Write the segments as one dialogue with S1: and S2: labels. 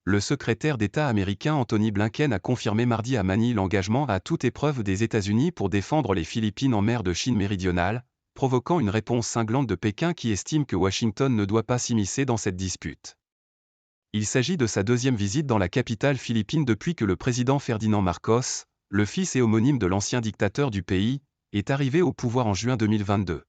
S1: Le secrétaire d'État américain Anthony Blinken a confirmé mardi à Manille l'engagement à toute épreuve des États-Unis pour défendre les Philippines en mer de Chine méridionale, provoquant une réponse cinglante de Pékin qui estime que Washington ne doit pas s'immiscer dans cette dispute. Il s'agit de sa deuxième visite dans la capitale philippine depuis que le président Ferdinand Marcos, le fils et homonyme de l'ancien dictateur du pays, est arrivé au pouvoir en juin 2022.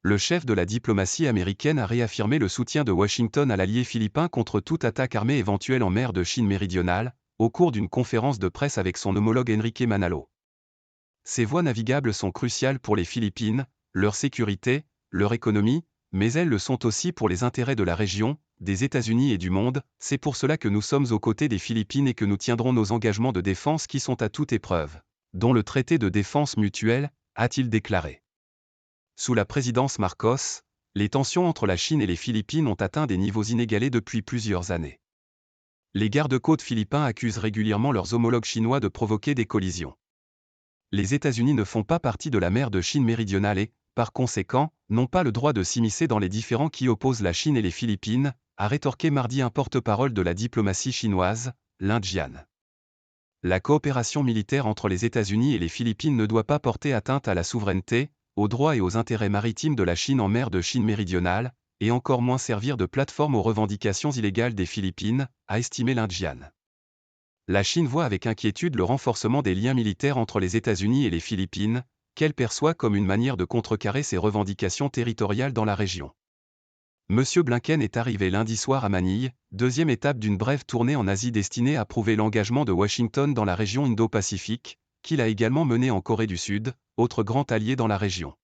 S1: Le chef de la diplomatie américaine a réaffirmé le soutien de Washington à l'allié philippin contre toute attaque armée éventuelle en mer de Chine méridionale, au cours d'une conférence de presse avec son homologue Enrique Manalo. Ces voies navigables sont cruciales pour les Philippines, leur sécurité, leur économie, mais elles le sont aussi pour les intérêts de la région, des États-Unis et du monde. C'est pour cela que nous sommes aux côtés des Philippines et que nous tiendrons nos engagements de défense qui sont à toute épreuve, dont le traité de défense mutuelle, a-t-il déclaré. Sous la présidence Marcos, les tensions entre la Chine et les Philippines ont atteint des niveaux inégalés depuis plusieurs années. Les gardes-côtes philippins accusent régulièrement leurs homologues chinois de provoquer des collisions. Les États-Unis ne font pas partie de la mer de Chine méridionale et, par conséquent, n'ont pas le droit de s'immiscer dans les différends qui opposent la Chine et les Philippines, a rétorqué mardi un porte-parole de la diplomatie chinoise, Lin Jian. La coopération militaire entre les États-Unis et les Philippines ne doit pas porter atteinte à la souveraineté, aux droits et aux intérêts maritimes de la Chine en mer de Chine méridionale, et encore moins servir de plateforme aux revendications illégales des Philippines, a estimé Lin Jian. La Chine voit avec inquiétude le renforcement des liens militaires entre les États-Unis et les Philippines, qu'elle perçoit comme une manière de contrecarrer ses revendications territoriales dans la région. M. Blinken est arrivé lundi soir à Manille, deuxième étape d'une brève tournée en Asie destinée à prouver l'engagement de Washington dans la région Indo-Pacifique, qu'il a également mené en Corée du Sud, autre grand allié dans la région.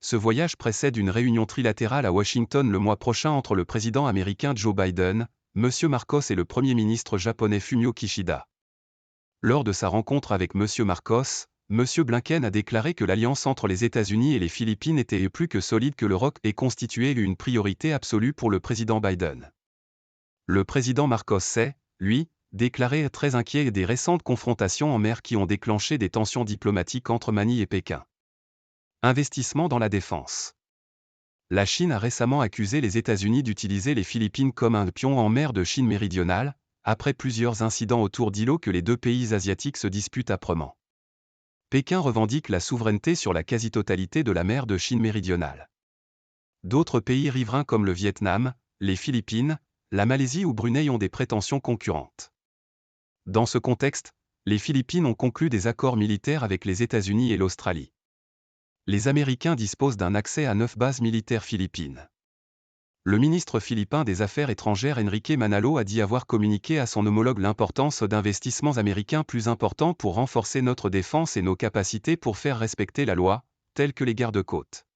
S1: Ce voyage précède une réunion trilatérale à Washington le mois prochain entre le président américain Joe Biden, M. Marcos et le Premier ministre japonais Fumio Kishida. Lors de sa rencontre avec M. Marcos, M. Blinken a déclaré que l'alliance entre les États-Unis et les Philippines était plus que solide que le ROC et constituait une priorité absolue pour le président Biden. Le président Marcos s'est, lui, déclaré très inquiet des récentes confrontations en mer qui ont déclenché des tensions diplomatiques entre Manille et Pékin. Investissement dans la défense. La Chine a récemment accusé les États-Unis d'utiliser les Philippines comme un pion en mer de Chine méridionale, après plusieurs incidents autour d'îlots que les deux pays asiatiques se disputent âprement. Pékin revendique la souveraineté sur la quasi-totalité de la mer de Chine méridionale. D'autres pays riverains comme le Vietnam, les Philippines, la Malaisie ou Brunei ont des prétentions concurrentes. Dans ce contexte, les Philippines ont conclu des accords militaires avec les États-Unis et l'Australie. Les Américains disposent d'un accès à 9 bases militaires philippines. Le ministre philippin des Affaires étrangères Enrique Manalo a dit avoir communiqué à son homologue l'importance d'investissements américains plus importants pour renforcer notre défense et nos capacités pour faire respecter la loi, tels que les gardes-côtes.